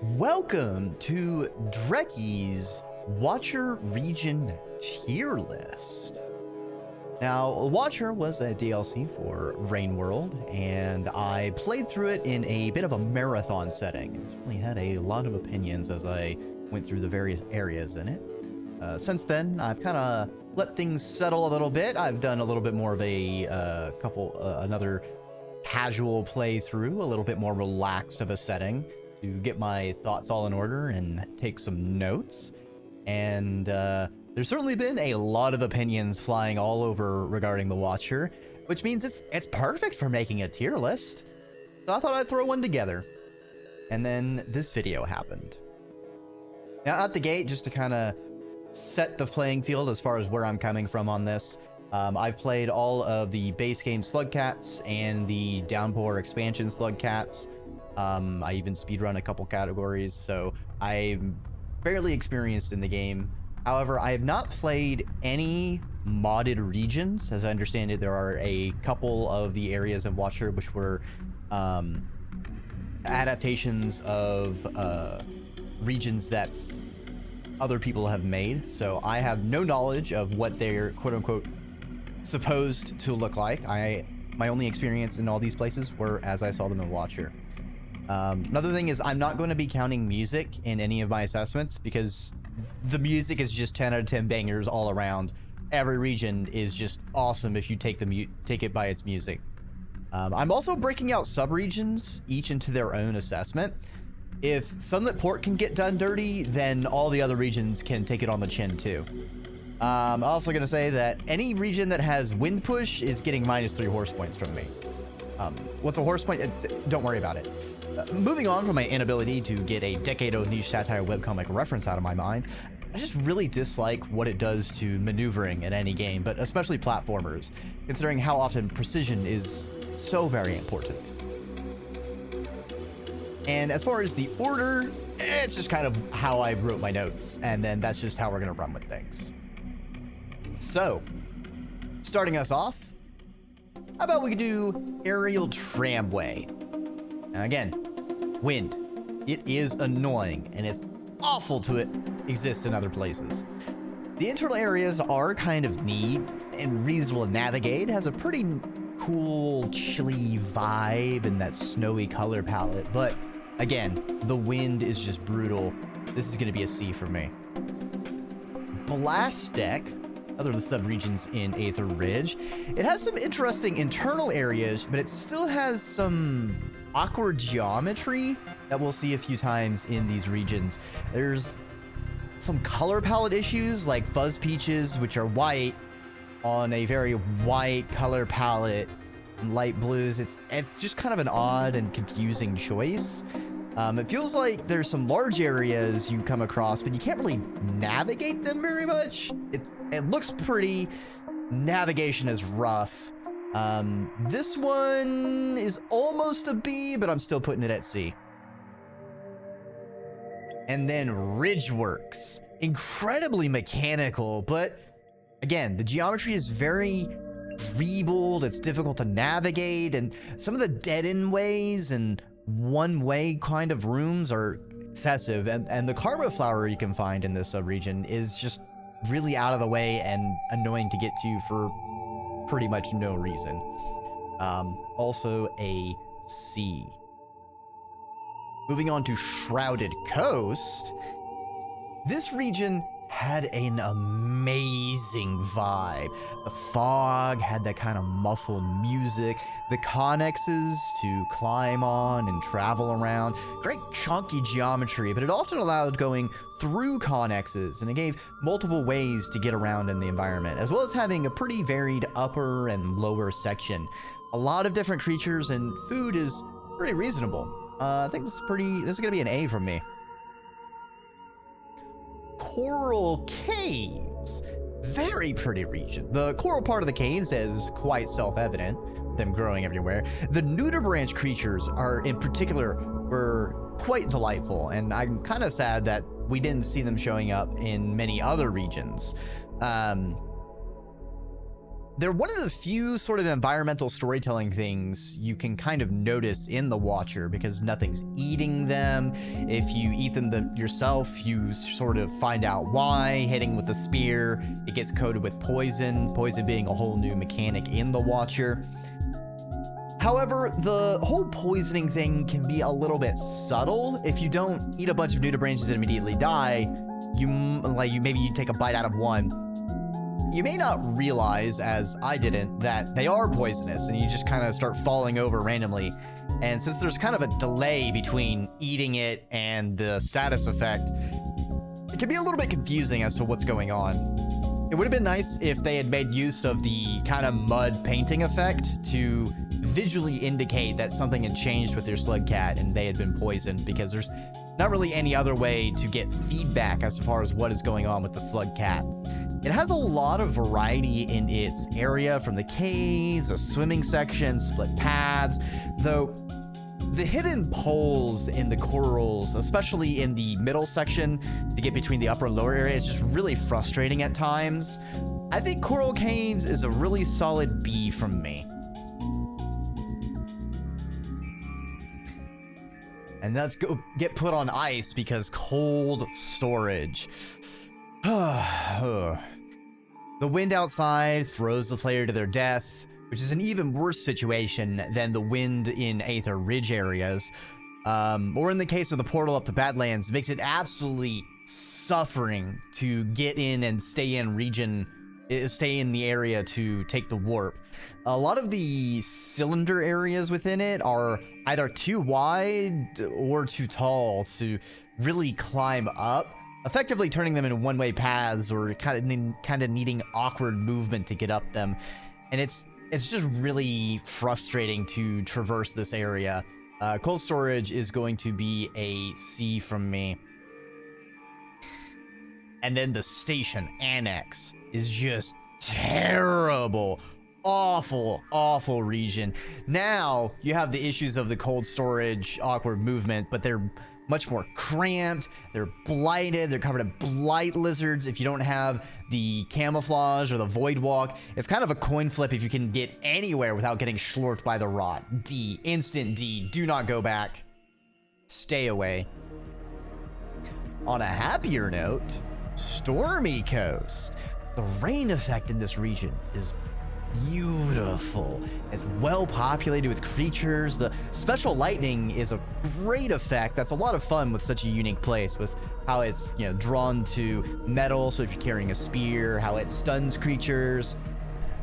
Welcome to Dreki's Watcher Region tier list. Now, Watcher was a DLC for Rain World, and I played through it in a bit of a marathon setting. I certainly had a lot of opinions as I went through the various areas in it. Since then, I've kind of let things settle a little bit. I've done a little bit more of a another casual playthrough, a little bit more relaxed of a setting, to get my thoughts all in order and take some notes. And there's certainly been a lot of opinions flying all over regarding the Watcher, which means it's perfect for making a tier list. So I thought I'd throw one together. And then this video happened. Now, out the gate, just to kind of set the playing field as far as where I'm coming from on this, I've played all of the base game Slugcats and the Downpour expansion Slugcats. I even speedrun a couple categories, so I'm fairly experienced in the game. However, I have not played any modded regions. As I understand it, there are a couple of the areas of Watcher which were adaptations of regions that other people have made. So I have no knowledge of what they're quote-unquote supposed to look like. My only experience in all these places were as I saw them in Watcher. Another thing is I'm not going to be counting music in any of my assessments because the music is just 10 out of 10 bangers all around. Every region is just awesome if you take it by its music. I'm also breaking out sub-regions, each into their own assessment. If Sunlit Port can get done dirty, then all the other regions can take it on the chin too. I'm also going to say that any region that has Wind Push is getting -3 horse points from me. What's a horse point? Don't worry about it. Moving on from my inability to get a decade-old niche satire webcomic reference out of my mind, I just really dislike what it does to maneuvering in any game, but especially platformers, considering how often precision is so very important. And as far as the order, it's just kind of how I wrote my notes, and then that's just how we're going to run with things. So, starting us off, how about we do Aerial Tramway? Now again, wind. It is annoying, and it's awful to exist in other places. The internal areas are kind of neat and reasonable to navigate. It has a pretty cool, chilly vibe and that snowy color palette, but again, the wind is just brutal. This is going to be a C for me. Blast Deck, other of the sub-regions in Aether Ridge, it has some interesting internal areas, but it still has some awkward geometry that we'll see a few times in these regions. There's some color palette issues like Fuzz Peaches, which are white on a very white color palette, and light blues. It's just kind of an odd and confusing choice. It feels like there's some large areas you come across, but you can't really navigate them very much. It looks pretty. Navigation is rough. This one is almost a B, but I'm still putting it at C. And then Ridgeworks. Incredibly mechanical, but again, the geometry is very greebled. It's difficult to navigate, and some of the dead-end ways and one-way kind of rooms are excessive, and the Karma Flower you can find in this sub-region is just really out of the way and annoying to get to for pretty much no reason. Also a C. Moving on to Shrouded Coast, this region had an amazing vibe. The fog had that kind of muffled music, the connexes to climb on and travel around, great chunky geometry, but it often allowed going through connexes, and it gave multiple ways to get around in the environment, as well as having a pretty varied upper and lower section. A lot of different creatures, and food is pretty reasonable. I think this is gonna be an A from me. Coral Caves. Very pretty region. The coral part of the caves is quite self-evident, them growing everywhere. The nudibranch creatures are, in particular, were quite delightful, and I'm kind of sad that we didn't see them showing up in many other regions. they're one of the few sort of environmental storytelling things you can kind of notice in the Watcher, because nothing's eating them. If you eat them yourself, you sort of find out why. Hitting with the spear, it gets coated with poison, poison being a whole new mechanic in the Watcher. However, the whole poisoning thing can be a little bit subtle. If you don't eat a bunch of nudibranches and immediately die, maybe you take a bite out of one, you may not realize, as I didn't, that they are poisonous, and you just kind of start falling over randomly. And since there's kind of a delay between eating it and the status effect, it can be a little bit confusing as to what's going on. It would have been nice if they had made use of the kind of mud painting effect to visually indicate that something had changed with their slug cat and they had been poisoned, because there's not really any other way to get feedback as far as what is going on with the slug cat. It has a lot of variety in its area, from the caves, a swimming section, split paths, though the hidden poles in the corals, especially in the middle section to get between the upper and lower area, is just really frustrating at times. I think Coral Caves is a really solid B from me. And let's go get put on ice because cold storage. The wind outside throws the player to their death, which is an even worse situation than the wind in Aether Ridge areas. Or in the case of the portal up to Badlands, it makes it absolutely suffering to get in and stay in the area to take the warp. A lot of the cylinder areas within it are either too wide or too tall to really climb up, effectively turning them into one-way paths or kind of needing awkward movement to get up them. And it's just really frustrating to traverse this area. Cold storage is going to be a C from me. And then the station annex is just terrible. Awful region. Now you have the issues of the cold storage, awkward movement, but they're much more cramped. They're blighted. They're covered in blight lizards. If you don't have the camouflage or the void walk, it's kind of a coin flip if you can get anywhere without getting schlorped by the rot. D, instant D. Do not go back. Stay away. On a happier note, Stormy Coast. The rain effect in this region is beautiful. It's well populated with creatures. The special lightning is a great effect. That's a lot of fun with such a unique place, with how it's, drawn to metal. So if you're carrying a spear, how it stuns creatures.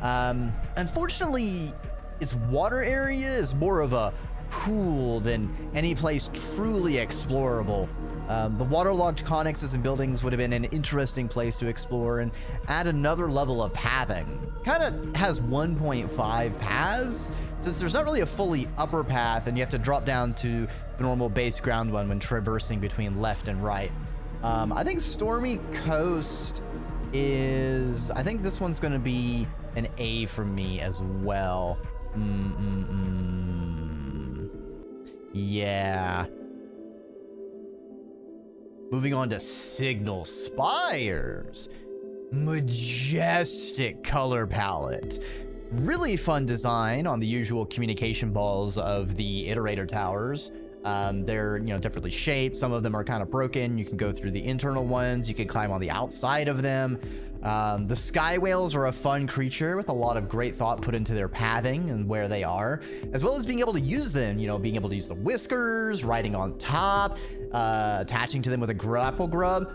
Unfortunately, its water area is more of a pool than any place truly explorable. The waterlogged connexes and buildings would have been an interesting place to explore and add another level of pathing. Kind of has 1.5 paths, since there's not really a fully upper path and you have to drop down to the normal base ground one when traversing between left and right. I think Stormy Coast is... I think this one's going to be an A for me as well. Yeah. Moving on to Signal Spires. Majestic color palette. Really fun design on the usual communication balls of the Iterator towers. They're, differently shaped. Some of them are kind of broken. You can go through the internal ones. You can climb on the outside of them. The sky whales are a fun creature with a lot of great thought put into their pathing and where they are, as well as being able to use them, being able to use the whiskers, riding on top, attaching to them with a grapple grub.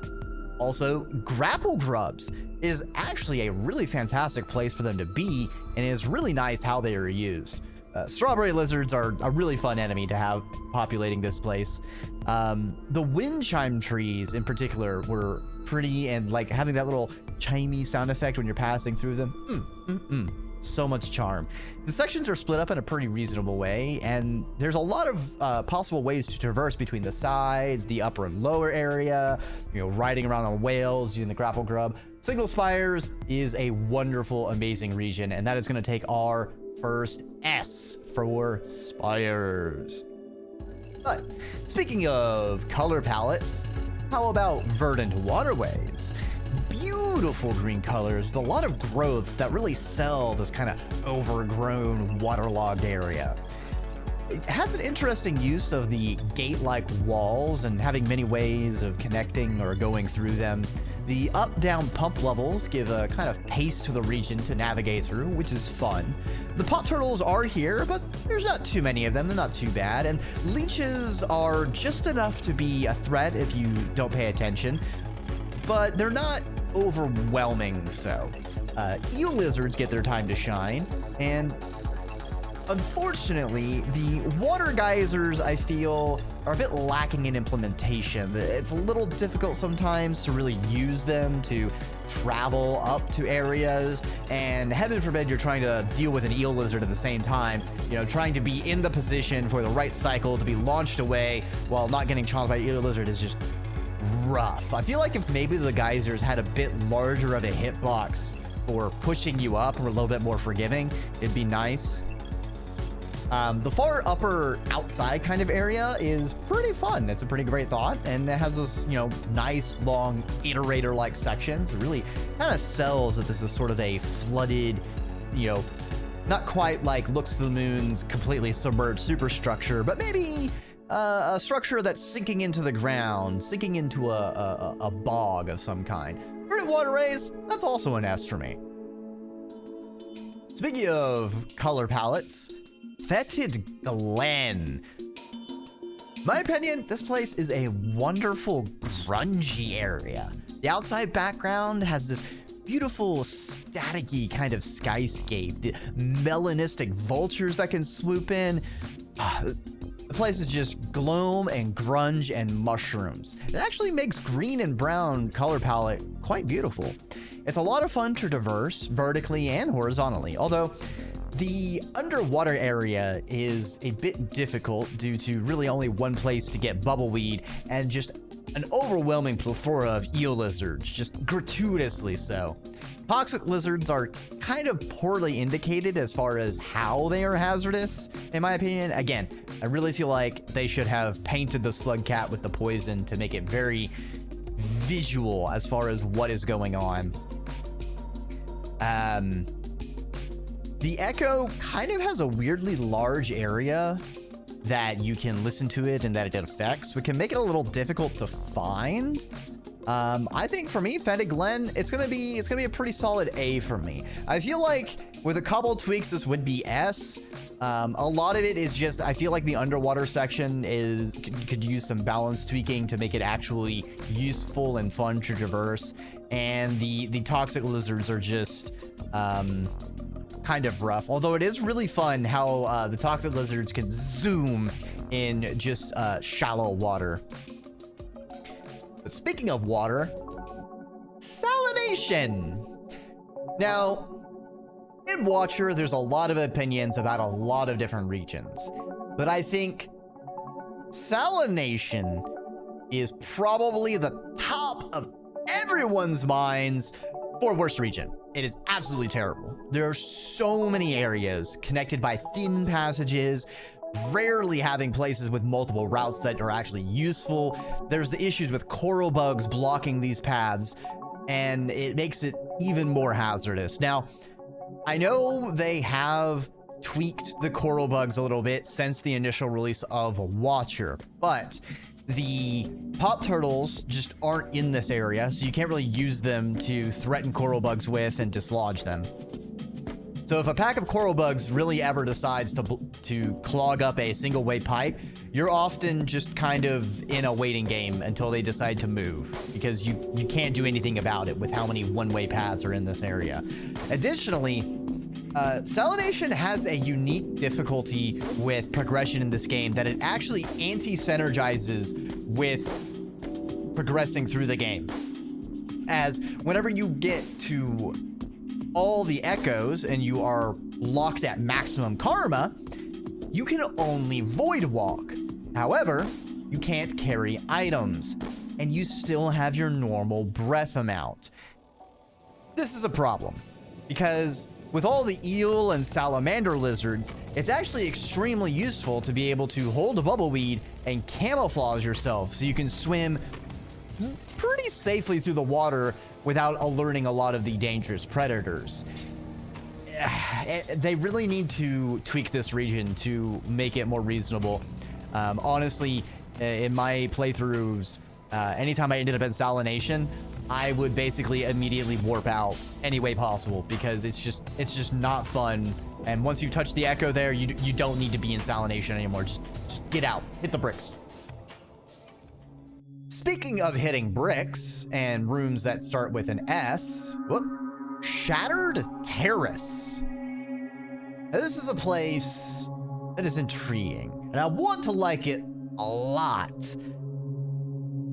Also, grapple grubs is actually a really fantastic place for them to be, and it is really nice how they are used. Strawberry lizards are a really fun enemy to have populating this place. The wind chime trees in particular were pretty, and like having that little chimey sound effect when you're passing through them. So much charm. The sections are split up in a pretty reasonable way, and there's a lot of possible ways to traverse between the sides, the upper and lower area, riding around on whales using the grapple grub. Signal Spires is a wonderful, amazing region, and that is going to take our first S for Spires. But speaking of color palettes, how about verdant waterways? beautiful green colors with a lot of growths that really sell this kind of overgrown, waterlogged area. It has an interesting use of the gate-like walls and having many ways of connecting or going through them. The up-down pump levels give a kind of pace to the region to navigate through, which is fun. The pop turtles are here, but there's not too many of them. They're not too bad. And leeches are just enough to be a threat if you don't pay attention, but they're not overwhelming so. Eel lizards get their time to shine, and unfortunately, the water geysers, I feel, are a bit lacking in implementation. It's a little difficult sometimes to really use them to travel up to areas, and heaven forbid you're trying to deal with an eel lizard at the same time, you know, trying to be in the position for the right cycle to be launched away while not getting chomped by eel lizard is just rough. I feel like if maybe the geysers had a bit larger of a hitbox for pushing you up or a little bit more forgiving, it'd be nice. The far upper outside kind of area is pretty fun. It's a pretty great thought, and it has those, you know, nice long iterator-like sections. It really kind of sells that this is sort of a flooded, you know, not quite like Looks to the Moon's completely submerged superstructure, but maybe a structure that's sinking into the ground, sinking into a bog of some kind. Pretty waterways, that's also an S for me. Speaking of color palettes, Fetid Glen. My opinion, this place is a wonderful grungy area. The outside background has this beautiful staticky kind of skyscape, the melanistic vultures that can swoop in. The place is just gloom and grunge and mushrooms. It actually makes green and brown color palette quite beautiful. It's a lot of fun to traverse vertically and horizontally, although the underwater area is a bit difficult due to really only one place to get bubbleweed and just an overwhelming plethora of eel lizards, just gratuitously so. Toxic lizards are kind of poorly indicated as far as how they are hazardous, in my opinion. Again, I really feel like they should have painted the slug cat with the poison to make it very visual as far as what is going on. The Echo kind of has a weirdly large area that you can listen to it and that it affects, which can make it a little difficult to find. I think for me, Fetid Glen, it's gonna be a pretty solid A for me. I feel like with a couple tweaks, this would be S. A lot of it is just, I feel like the underwater section could use some balance tweaking to make it actually useful and fun to traverse. And the toxic lizards are just kind of rough, although it is really fun how the toxic lizards can zoom in just shallow water. But speaking of water, salination. Now, in Watcher, there's a lot of opinions about a lot of different regions, but I think salination is probably the top of everyone's minds for worst region. It is absolutely terrible. There are so many areas connected by thin passages, rarely having places with multiple routes that are actually useful. There's the issues with coral bugs blocking these paths, and it makes it even more hazardous. Now, I know they have tweaked the coral bugs a little bit since the initial release of Watcher, but the pop turtles just aren't in this area, so you can't really use them to threaten coral bugs with and dislodge them. So if a pack of coral bugs really ever decides to clog up a single way pipe, you're often just kind of in a waiting game until they decide to move, because you can't do anything about it with how many one-way paths are in this area. Additionally, salination has a unique difficulty with progression in this game that it actually anti-synergizes with progressing through the game. As whenever you get to all the echoes and you are locked at maximum karma, you can only void walk. However, you can't carry items, and you still have your normal breath amount. This is a problem, because with all the eel and salamander lizards, it's actually extremely useful to be able to hold a bubbleweed and camouflage yourself so you can swim pretty safely through the water without learning a lot of the dangerous predators. They really need to tweak this region to make it more reasonable. Honestly, in my playthroughs, anytime I ended up in Salination, I would basically immediately warp out any way possible because it's just not fun. And once you touch the echo there, you don't need to be in Salination anymore. Just get out, hit the bricks. Speaking of hitting bricks and rooms that start with an S, whoop, Shattered Terrace. Now, this is a place that is intriguing, and I want to like it a lot,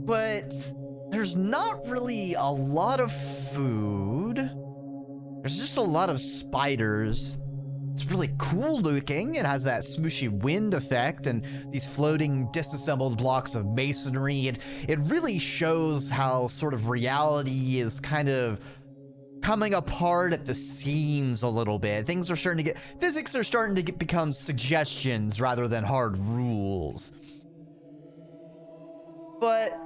but there's not really a lot of food. There's just a lot of spiders. It's really cool looking. It has that smooshy wind effect and these floating disassembled blocks of masonry. It really shows how sort of reality is kind of coming apart at the seams a little bit. Things are starting to get, physics are starting to become suggestions rather than hard rules. But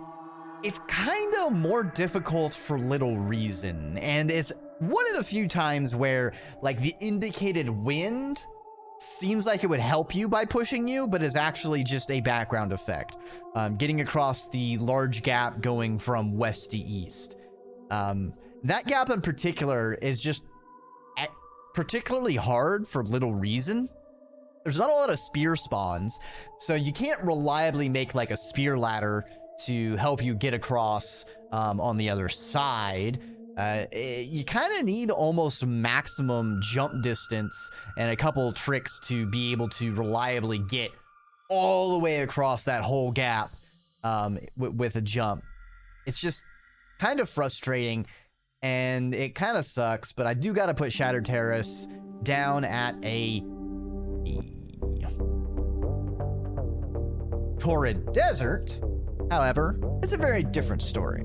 it's kind of more difficult for little reason, and it's one of the few times where like the indicated wind seems like it would help you by pushing you, but is actually just a background effect, getting across the large gap going from west to east. That gap in particular is just particularly hard for little reason. There's not a lot of spear spawns, so you can't reliably make like a spear ladder to help you get across on the other side. You kind of need almost maximum jump distance and a couple tricks to be able to reliably get all the way across that whole gap with a jump. It's just kind of frustrating, and it kind of sucks, but I do got to put Shattered Terrace down at a E. Torrid Desert, however, is a very different story.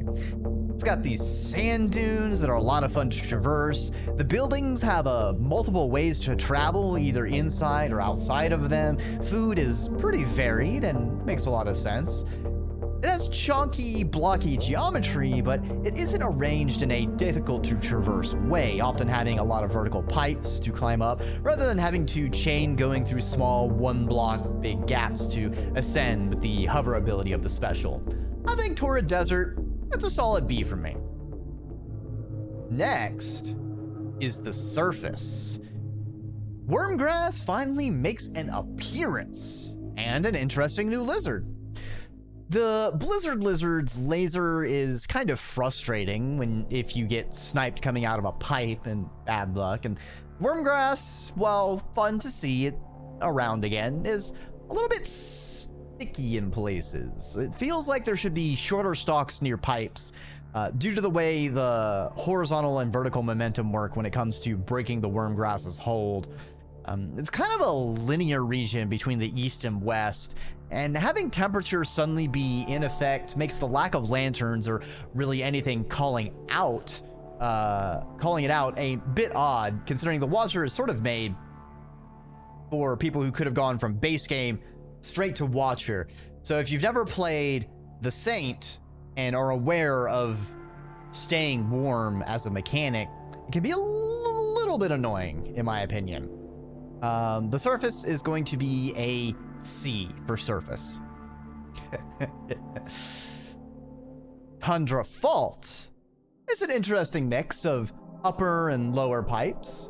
It's got these sand dunes that are a lot of fun to traverse. The buildings have multiple ways to travel, either inside or outside of them. Food is pretty varied and makes a lot of sense. It has chunky, blocky geometry, but it isn't arranged in a difficult to traverse way, often having a lot of vertical pipes to climb up, rather than having to chain going through small one-block big gaps to ascend with the hover ability of the special. I think Torrid Desert, it's a solid B for me. Next is the surface. Wormgrass finally makes an appearance, and an interesting new lizard. The Blizzard Lizard's laser is kind of frustrating if you get sniped coming out of a pipe and bad luck. And Wormgrass, while fun to see it around again, is a little bit sticky in places. It feels like there should be shorter stalks near pipes due to the way the horizontal and vertical momentum work when it comes to breaking the Wormgrass's hold. It's kind of a linear region between the east and west, and having temperature suddenly be in effect makes the lack of lanterns or really anything calling it out a bit odd, considering the Watcher is sort of made for people who could have gone from base game straight to Watcher. So if you've never played the Saint and are aware of staying warm as a mechanic, it can be a little bit annoying, in my opinion. The surface is going to be a C for surface. Tundra Fault is an interesting mix of upper and lower pipes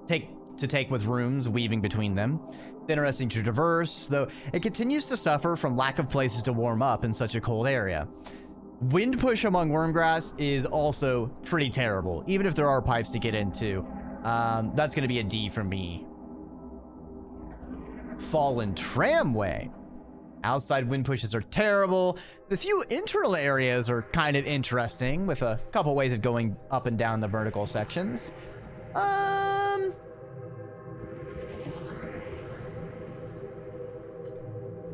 to take with rooms weaving between them. It's interesting to traverse, though it continues to suffer from lack of places to warm up in such a cold area. Wind push among Wormgrass is also pretty terrible, even if there are pipes to get into. That's going to be a D for me. Fallen Tramway. Outside wind pushes are terrible. The few internal areas are kind of interesting, with a couple ways of going up and down the vertical sections.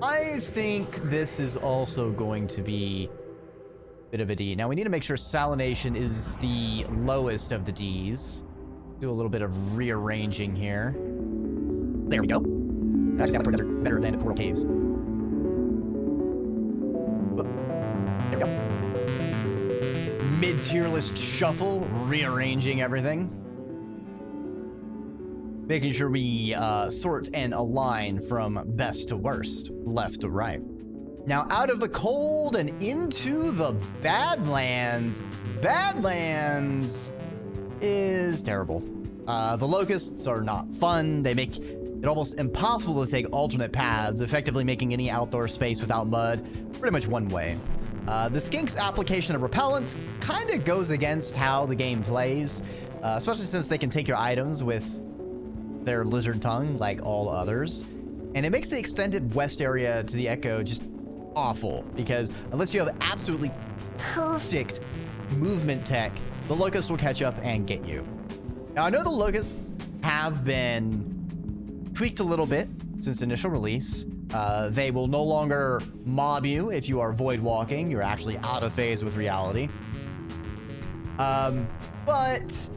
I think this is also going to be a bit of a D. Now we need to make sure Salination is the lowest of the Ds. Do a little bit of rearranging here. There we go. Actually, Torrid Desert better than Coral Caves. There we go. mid-tier list shuffle, rearranging everything. Making sure we sort and align from best to worst, left to right. Now, out of the cold and into the Badlands. Badlands is terrible. The locusts are not fun. They make it almost impossible to take alternate paths, effectively making any outdoor space without mud pretty much one way. The skink's application of repellent kind of goes against how the game plays, especially since they can take your items with their lizard tongue like all others. And it makes the extended west area to the Echo just awful, because unless you have absolutely perfect movement tech, the locusts will catch up and get you. Now, I know the locusts have been tweaked a little bit since initial release. They will no longer mob you if you are void walking. You're actually out of phase with reality. But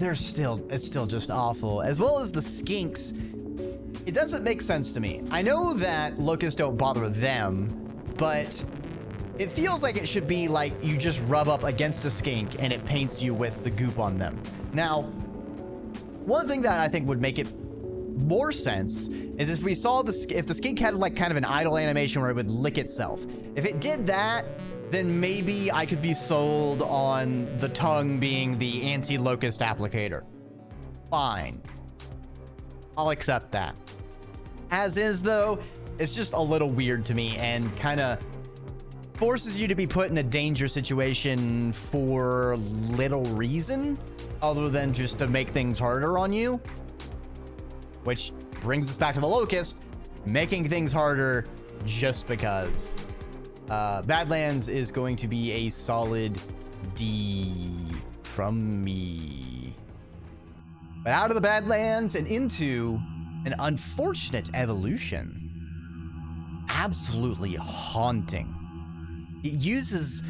it's still just awful. As well as the skinks, it doesn't make sense to me. I know that locusts don't bother them, but it feels like it should be like you just rub up against a skink and it paints you with the goop on them. Now, one thing that I think would make it more sense is if we saw if the skink had like kind of an idle animation where it would lick itself. If it did that, then maybe I could be sold on the tongue being the anti-locust applicator. Fine. I'll accept that. As is, though, it's just a little weird to me and kind of forces you to be put in a danger situation for little reason other than just to make things harder on you. Which brings us back to the locust, making things harder just because. Badlands is going to be a solid D from me. But out of the Badlands and into an unfortunate evolution. Absolutely haunting. It uses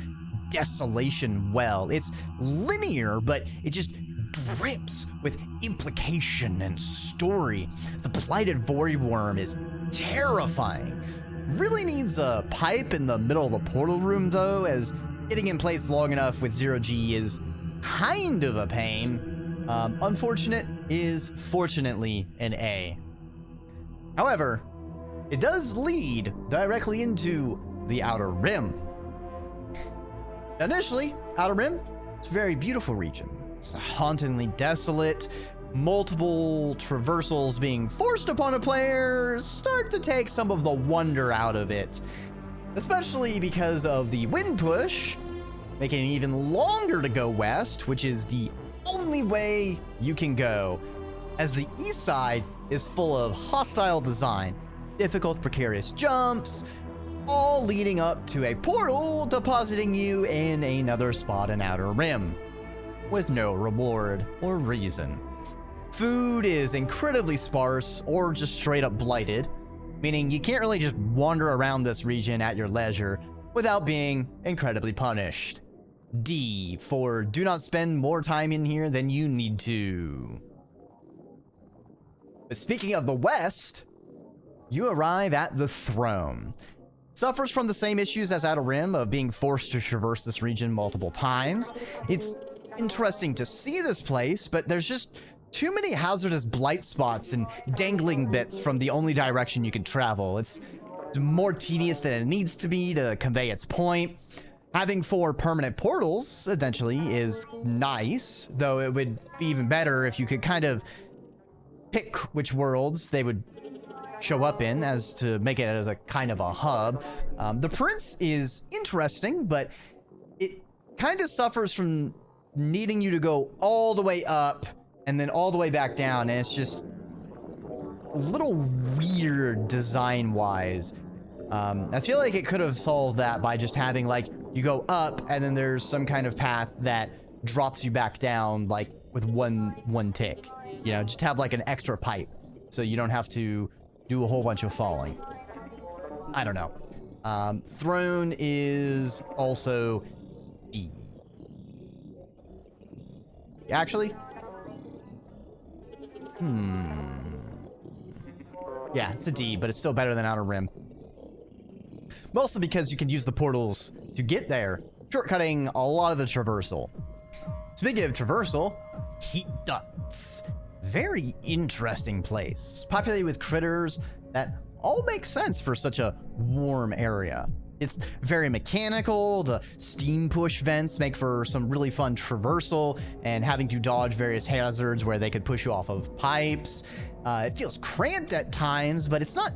desolation well. It's linear, but it just drips with implication and story. The blighted voidworm is terrifying. Really needs a pipe in the middle of the portal room, though, as getting in place long enough with 0G is kind of a pain. Unfortunate is fortunately an A. However, it does lead directly into the Outer Rim. Initially, Outer Rim, it's a very beautiful region. It's hauntingly desolate. Multiple traversals being forced upon a player start to take some of the wonder out of it. Especially because of the wind push, making it even longer to go west, which is the only way you can go, as the east side is full of hostile design, difficult precarious jumps, all leading up to a portal depositing you in another spot in Outer Rim, with no reward or reason. Food is incredibly sparse or just straight up blighted, meaning you can't really just wander around this region at your leisure without being incredibly punished. D for do not spend more time in here than you need to. But speaking of the West, you arrive at the Throne. Suffers from the same issues as Outer Rim of being forced to traverse this region multiple times. It's interesting to see this place, but there's just too many hazardous blight spots and dangling bits from the only direction you can travel. It's more tedious than it needs to be to convey its point. Having 4 permanent portals, eventually, is nice, though it would be even better if you could kind of pick which worlds they would show up in as to make it as a kind of a hub. The Prince is interesting, but it kind of suffers from needing you to go all the way up and then all the way back down, and it's just a little weird design-wise. I feel like it could have solved that by just having, like, you go up and then there's some kind of path that drops you back down, like, with one tick. You know, just have, like, an extra pipe so you don't have to do a whole bunch of falling. I don't know. Throne is also D. Actually? Yeah, it's a D, but it's still better than Outer Rim. Mostly because you can use the portals to get there shortcutting a lot of the traversal. Speaking of traversal, heat ducts. Very interesting place, populated with critters that all make sense for such a warm area. It's very mechanical. The steam push vents make for some really fun traversal and having to dodge various hazards where they could push you off of pipes. It feels cramped at times, but it's not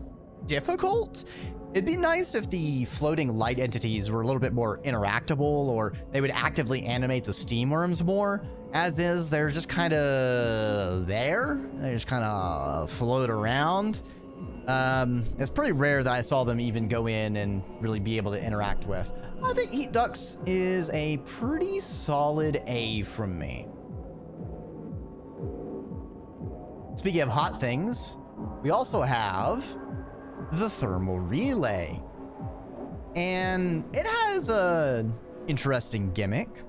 difficult. It'd be nice if the floating light entities were a little bit more interactable, or they would actively animate the steam worms more. As is, they're just kind of there. They just kind of float around. It's pretty rare that I saw them even go in and really be able to interact with. I think heat ducts is a pretty solid A from me. Speaking of hot things, we also have the thermal relay. And it has a interesting gimmick.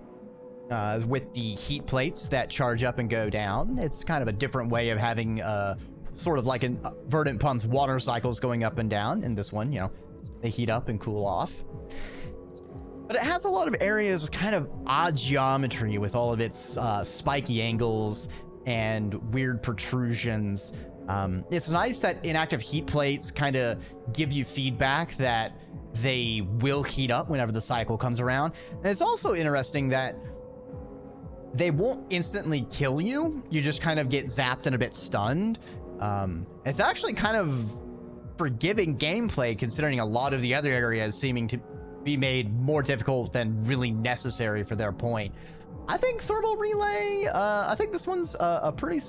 With the heat plates that charge up and go down. It's kind of a different way of having sort of like an Verdant Pump's water cycles going up and down. In this one, you know, they heat up and cool off. But it has a lot of areas with kind of odd geometry with all of its spiky angles and weird protrusions. It's nice that inactive heat plates kind of give you feedback that they will heat up whenever the cycle comes around. And it's also interesting that they won't instantly kill you. You just kind of get zapped and a bit stunned. It's actually kind of forgiving gameplay, considering a lot of the other areas seeming to be made more difficult than really necessary for their point. I think thermal relay, I think this one's a pretty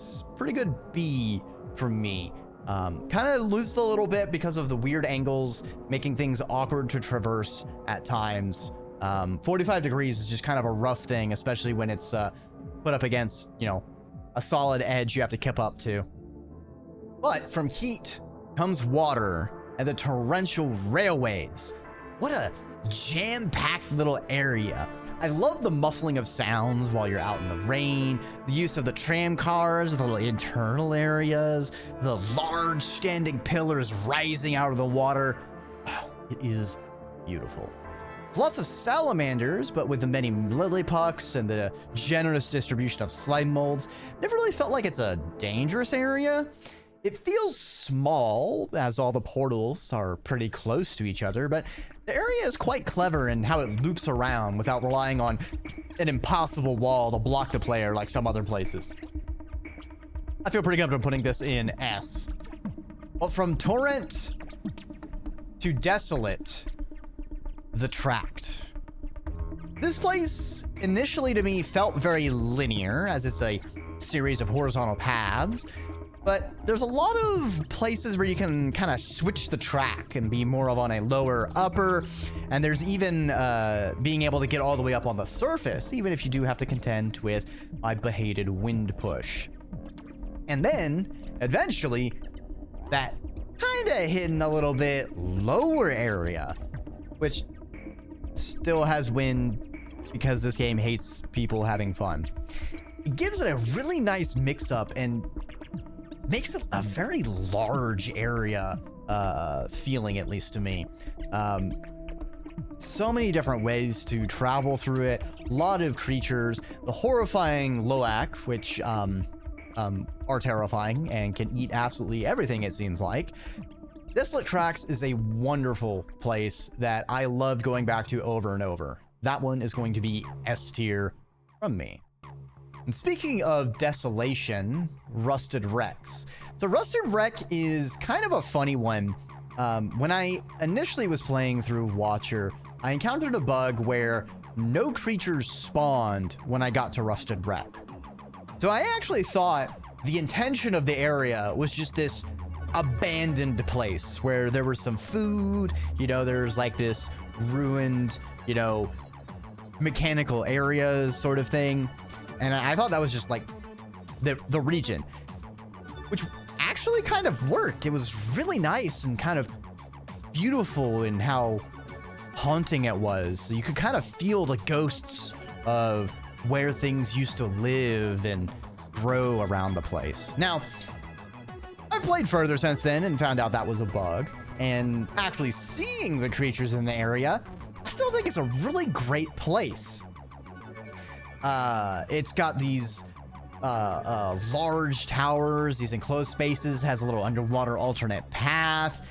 good B for me. Kind of loses a little bit because of the weird angles, making things awkward to traverse at times. 45 degrees is just kind of a rough thing, especially when it's put up against, you know, a solid edge you have to keep up to. But from heat comes water and the torrential railways. What a jam-packed little area. I love the muffling of sounds while you're out in the rain, the use of the tram cars with the little internal areas, the large standing pillars rising out of the water. It is beautiful. There's lots of salamanders, but with the many lillipucks and the generous distribution of slime molds, never really felt like it's a dangerous area. It feels small, as all the portals are pretty close to each other, but the area is quite clever in how it loops around without relying on an impossible wall to block the player like some other places. I feel pretty comfortable putting this in S. But from Torrent to Desolate, the Tract. This place initially to me felt very linear, as it's a series of horizontal paths, but there's a lot of places where you can kind of switch the track and be more of on a lower upper, and there's even being able to get all the way up on the surface, even if you do have to contend with my behated wind push. And then eventually that kind of hidden a little bit lower area, which still has wind because this game hates people having fun. It gives it a really nice mix-up and makes it a very large area feeling, at least to me. So many different ways to travel through it, a lot of creatures, the horrifying Loak, which are terrifying and can eat absolutely everything, it seems like. Desolate Tracts is a wonderful place that I loved going back to over and over. That one is going to be S tier from me. And speaking of desolation, Rusted Wrecks. So Rusted Wreck is kind of a funny one. When I initially was playing through Watcher, I encountered a bug where no creatures spawned when I got to Rusted Wreck. So I actually thought the intention of the area was just this abandoned place where there was some food, you know, there's like this ruined, you know, mechanical areas sort of thing. And I thought that was just like the region, which actually kind of worked. It was really nice and kind of beautiful in how haunting it was. So you could kind of feel the ghosts of where things used to live and grow around the place. Now, I've played further since then and found out that was a bug. And actually seeing the creatures in the area, still think it's a really great place. It's got these large towers, these enclosed spaces, has a little underwater alternate path.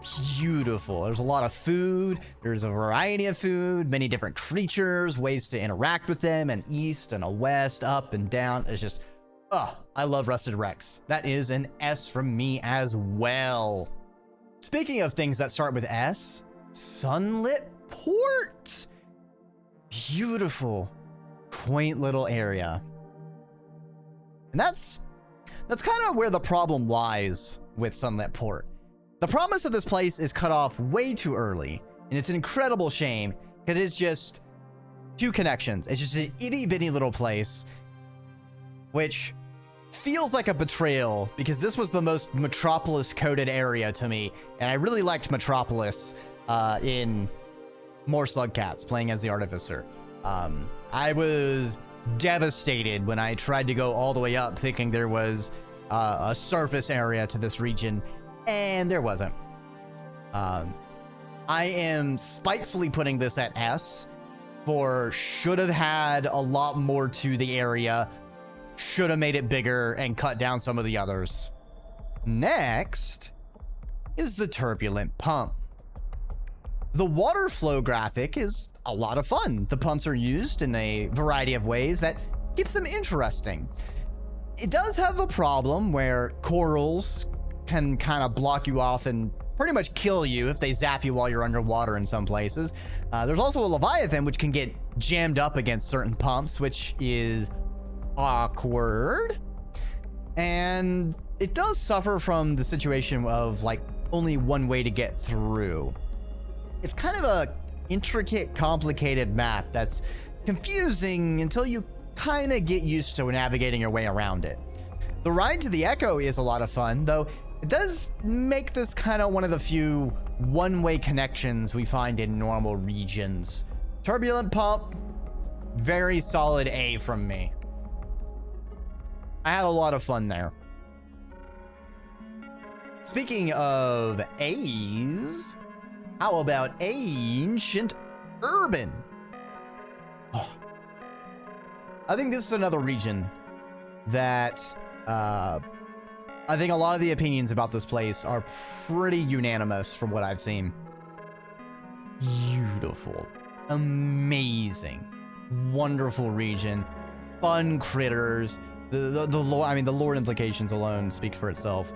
It's beautiful. There's a lot of food. There's a variety of food, many different creatures, ways to interact with them, an east and a west, up and down. It's just, I love Rusted Rex. That is an S from me as well. Speaking of things that start with S, Sunlit Port. Beautiful, quaint little area. And that's kind of where the problem lies with Sunlit Port. The promise of this place is cut off way too early, and it's an incredible shame because it's just 2 connections. It's just an itty-bitty little place, which feels like a betrayal because this was the most Metropolis-coded area to me, and I really liked Metropolis in more Slugcats, playing as the Artificer. I was devastated when I tried to go all the way up thinking there was a surface area to this region, and there wasn't. I am spitefully putting this at S for should have had a lot more to the area, should have made it bigger and cut down some of the others. Next is the Turbulent Pump. The water flow graphic is a lot of fun. The pumps are used in a variety of ways that keeps them interesting. It does have a problem where corals can kind of block you off and pretty much kill you if they zap you while you're underwater in some places. There's also a Leviathan, which can get jammed up against certain pumps, which is awkward. And it does suffer from the situation of like only one way to get through. It's kind of a intricate, complicated map that's confusing until you kind of get used to navigating your way around it. The ride to the Echo is a lot of fun, though it does make this kind of one of the few one-way connections we find in normal regions. Turbulent Pump, very solid A from me. I had a lot of fun there. Speaking of A's, how about Ancient Urban? Oh. I think this is another region that I think a lot of the opinions about this place are pretty unanimous from what I've seen. Beautiful, amazing, wonderful region, fun critters. The lore, I mean, the lore implications alone speak for itself.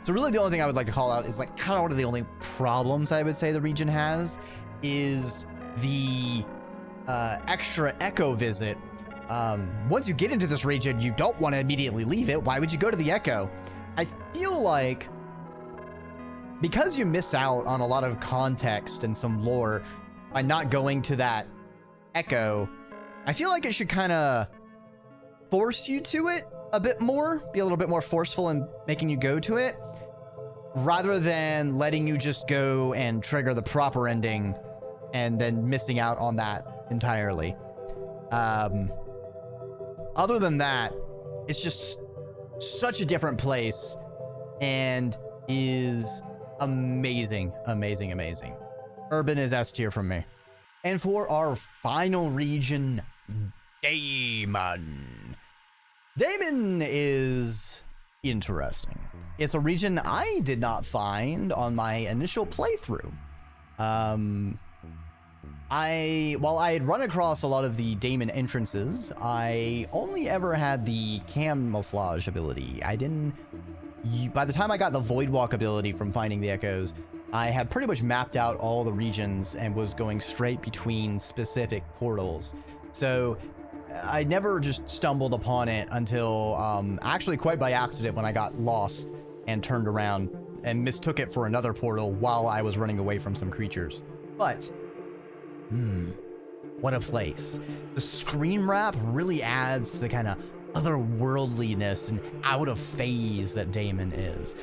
So really the only thing I would like to call out is like kind of one of the only problems I would say the region has is the extra Echo visit. Once you get into this region, you don't want to immediately leave it. Why would you go to the Echo? I feel like because you miss out on a lot of context and some lore by not going to that Echo, I feel like it should kind of force you to it a bit more, be a little bit more forceful in making you go to it, rather than letting you just go and trigger the proper ending and then missing out on that entirely. Other than that, it's just such a different place and is amazing, amazing, amazing. Urban is S tier from me. And for our final region, Damon. Damon is interesting. It's a region I did not find on my initial playthrough. While I had run across a lot of the Damon entrances, I only ever had the camouflage ability. By the time I got the Void Walk ability from finding the Echoes, I had pretty much mapped out all the regions and was going straight between specific portals. So I never just stumbled upon it until actually quite by accident when I got lost and turned around and mistook it for another portal while I was running away from some creatures. But what a place. The screen wrap really adds to the kind of otherworldliness and out of phase that Damon is.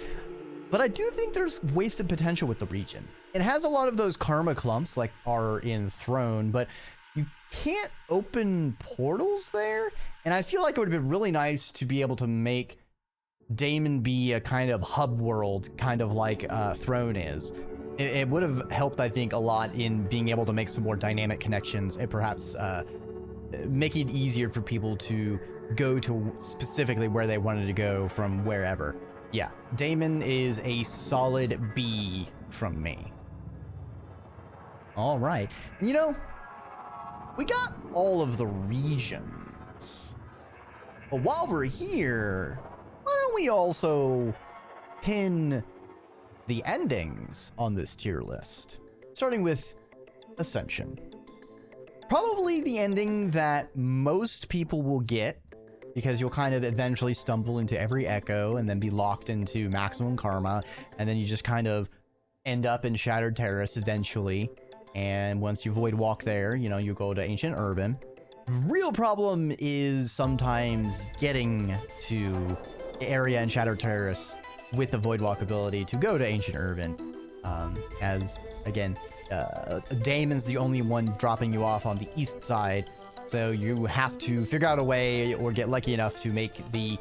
But I do think there's wasted potential with the region. It has a lot of those karma clumps like are in Throne, but you can't open portals there. And I feel like it would have been really nice to be able to make Damon be a kind of hub world, kind of like Throne is. It would have helped, I think, a lot in being able to make some more dynamic connections and perhaps make it easier for people to go to specifically where they wanted to go from wherever. Yeah, Damon is a solid B from me. All right. And you know, we got all of the regions. But while we're here, why don't we also pin the endings on this tier list? Starting with Ascension. Probably the ending that most people will get, because you'll kind of eventually stumble into every echo and then be locked into maximum karma, and then you just kind of end up in Shattered Terrace eventually. And once you void walk there, you know, you go to Ancient Urban. Real problem is sometimes getting to the area in Shattered Terrace with the void walk ability to go to Ancient Urban. As again, Damon's the only one dropping you off on the east side. So you have to figure out a way or get lucky enough to make the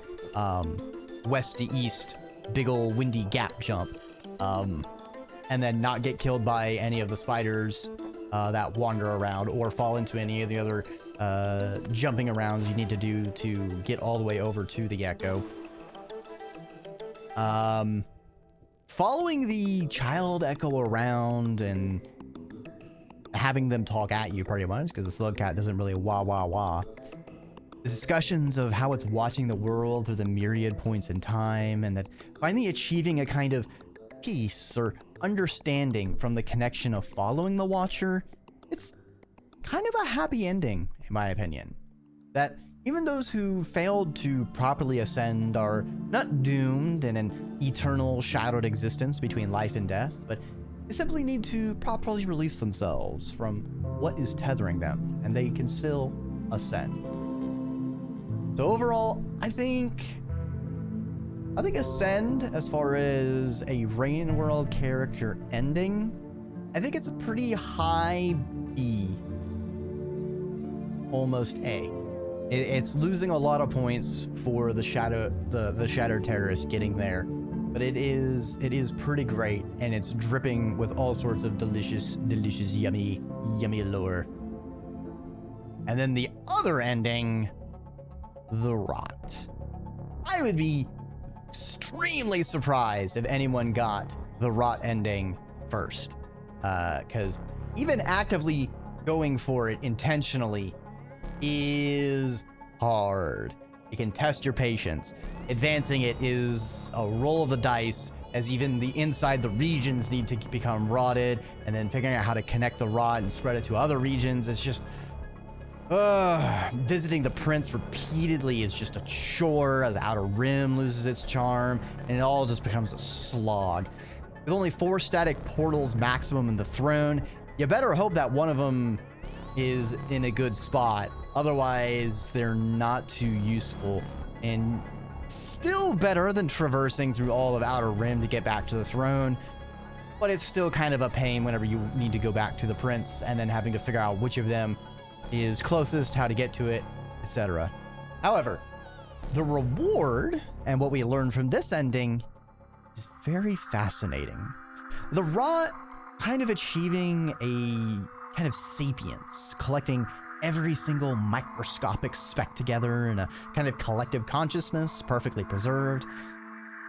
west to east big ol' windy gap jump. And then not get killed by any of the spiders that wander around or fall into any of the other jumping arounds you need to do to get all the way over to the echo. Following the child echo around and having them talk at you pretty much, because the slug cat doesn't really wah wah wah. The discussions of how it's watching the world through the myriad points in time, and that finally achieving a kind of peace or understanding from the connection of following the Watcher, it's kind of a happy ending, in my opinion. That even those who failed to properly ascend are not doomed in an eternal shadowed existence between life and death, but they simply need to properly release themselves from what is tethering them, and they can still ascend. So overall, I think Ascend, as far as a Rain World character ending, I think it's a pretty high B, almost A. It's losing a lot of points for the Shattered Terrace getting there, but it is pretty great, and it's dripping with all sorts of delicious, yummy lore. And then the other ending, the Rot. I would be extremely surprised if anyone got the Rot ending first, because even actively going for it intentionally is hard. You can test your patience. Advancing it is a roll of the dice, as even the inside the regions need to become rotted, and then figuring out how to connect the rot and spread it to other regions. It's just visiting the prince repeatedly is just a chore, as Outer Rim loses its charm, and it all just becomes a slog. With only 4 static portals maximum in the throne, you better hope that one of them is in a good spot. Otherwise, they're not too useful, and still better than traversing through all of Outer Rim to get back to the throne. But it's still kind of a pain whenever you need to go back to the prince and then having to figure out which of them is closest, how to get to it, etc. However, the reward and what we learn from this ending is very fascinating. The Rot kind of achieving a kind of sapience, collecting every single microscopic speck together in a kind of collective consciousness, perfectly preserved.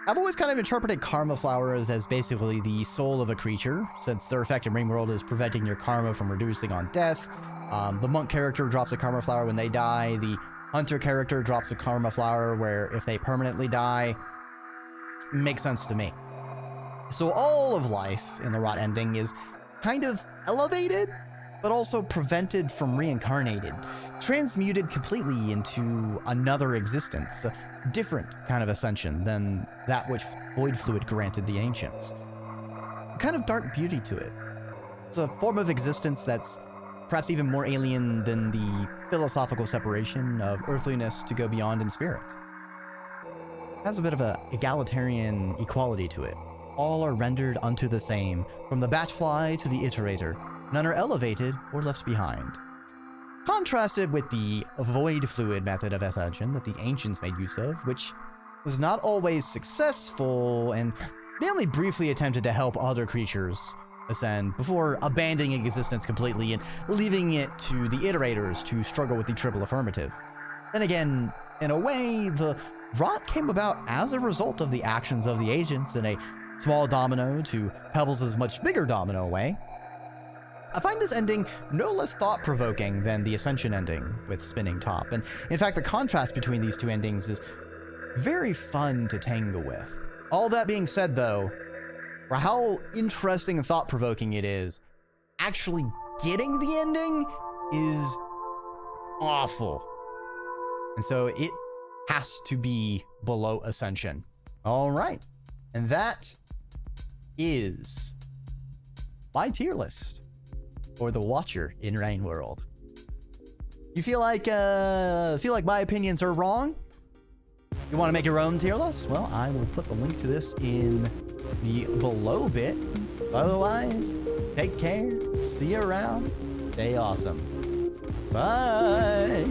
I've always kind of interpreted karma flowers as basically the soul of a creature, since their effect in Ringworld is preventing your karma from reducing on death. The monk character drops a karma flower when they die. The hunter character drops a karma flower where if they permanently die. Makes sense to me. So all of life in the Rot ending is kind of elevated, but also prevented from reincarnated, transmuted completely into another existence, a different kind of ascension than that which Void Fluid granted the ancients. A kind of dark beauty to it. It's a form of existence that's perhaps even more alien than the philosophical separation of earthliness to go beyond in spirit. It has a bit of a egalitarian equality to it. All are rendered unto the same, from the batfly to the iterator. None are elevated or left behind. Contrasted with the void fluid method of ascension that the ancients made use of, which was not always successful, and they only briefly attempted to help other creatures ascend before abandoning existence completely and leaving it to the iterators to struggle with the triple affirmative. Then again, in a way, the rot came about as a result of the actions of the agents in a small domino to Pebbles' much bigger domino way. I find this ending no less thought-provoking than the Ascension ending with Spinning Top, and in fact the contrast between these two endings is very fun to tangle with. All that being said though, for how interesting and thought-provoking it is, actually getting the ending is awful. And so it has to be below Ascension. All right. And that is my tier list for the Watcher in Rain World. You feel like my opinions are wrong? You want to make your own tier list? Well, I will put the link to this in the below bit. Otherwise, take care. See you around. Stay awesome. Bye.